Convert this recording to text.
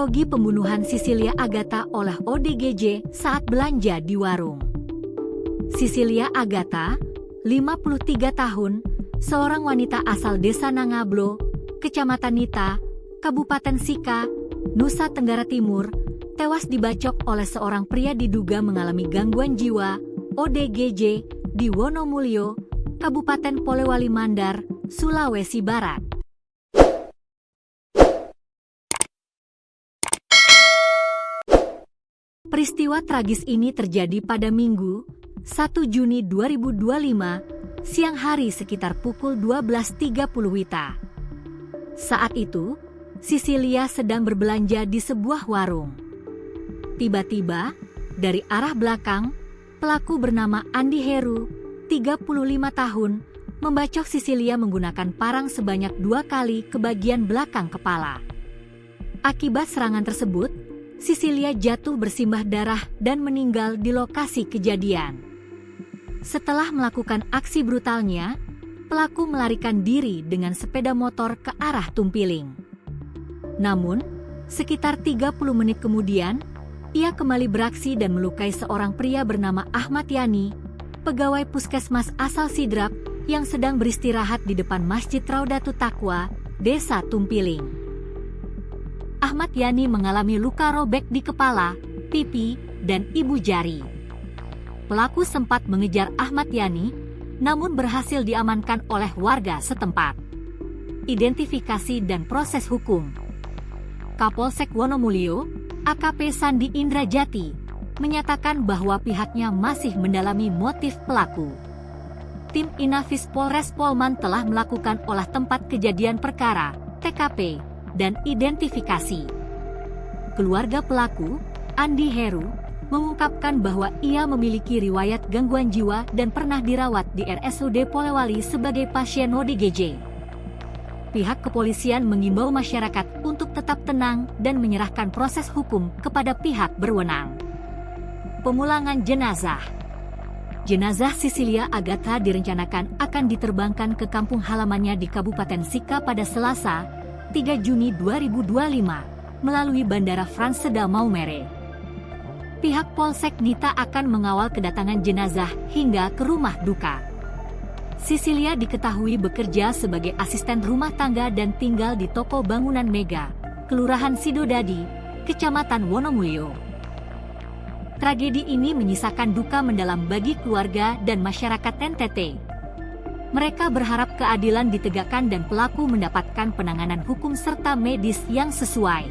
kronologi pembunuhan Sisilia Agatha oleh ODGJ saat belanja di warung. Sisilia Agatha, 53 tahun, seorang wanita asal desa Nangablo, Kecamatan Nita, Kabupaten Sika, Nusa Tenggara Timur, tewas dibacok oleh seorang pria diduga mengalami gangguan jiwa, ODGJ, di Wonomulyo, Kabupaten Polewali Mandar, Sulawesi Barat. Peristiwa tragis ini terjadi pada Minggu, 1 Juni 2025, siang hari sekitar pukul 12.30 WITA. Saat itu, Sisilia sedang berbelanja di sebuah warung. Tiba-tiba, dari arah belakang, pelaku bernama Andi Heru, 35 tahun, membacok Sisilia menggunakan parang sebanyak 2 kali ke bagian belakang kepala. Akibat serangan tersebut, Sisilia jatuh bersimbah darah dan meninggal di lokasi kejadian. Setelah melakukan aksi brutalnya, pelaku melarikan diri dengan sepeda motor ke arah Tumpiling. Namun, sekitar 30 menit kemudian, ia kembali beraksi dan melukai seorang pria bernama Ahmad Yani, pegawai puskesmas asal Sidrap yang sedang beristirahat di depan Masjid Raudatut Taqwa, Desa Tumpiling. Ahmad Yani mengalami luka robek di kepala, pipi, dan ibu jari. Pelaku sempat mengejar Ahmad Yani, namun berhasil diamankan oleh warga setempat. Identifikasi dan proses hukum. Kapolsek Wonomulyo, AKP Sandi Indrajati, menyatakan bahwa pihaknya masih mendalami motif pelaku. Tim Inafis Polres Polman telah melakukan olah tempat kejadian perkara, TKP, dan identifikasi. Keluarga pelaku, Andi Heru, mengungkapkan bahwa ia memiliki riwayat gangguan jiwa dan pernah dirawat di RSUD Polewali sebagai pasien ODGJ. Pihak kepolisian mengimbau masyarakat untuk tetap tenang dan menyerahkan proses hukum kepada pihak berwenang. Pemulangan jenazah. Jenazah Sisilia Agatha direncanakan akan diterbangkan ke kampung halamannya di Kabupaten Sika pada Selasa, 3 Juni 2025, melalui Bandara Frans Seda Maumere. Pihak Polsek Nita akan mengawal kedatangan jenazah hingga ke rumah duka. Sisilia diketahui bekerja sebagai asisten rumah tangga dan tinggal di toko bangunan Mega, Kelurahan Sidodadi, Kecamatan Wonomulyo. Tragedi ini menyisakan duka mendalam bagi keluarga dan masyarakat NTT. Mereka berharap keadilan ditegakkan dan pelaku mendapatkan penanganan hukum serta medis yang sesuai.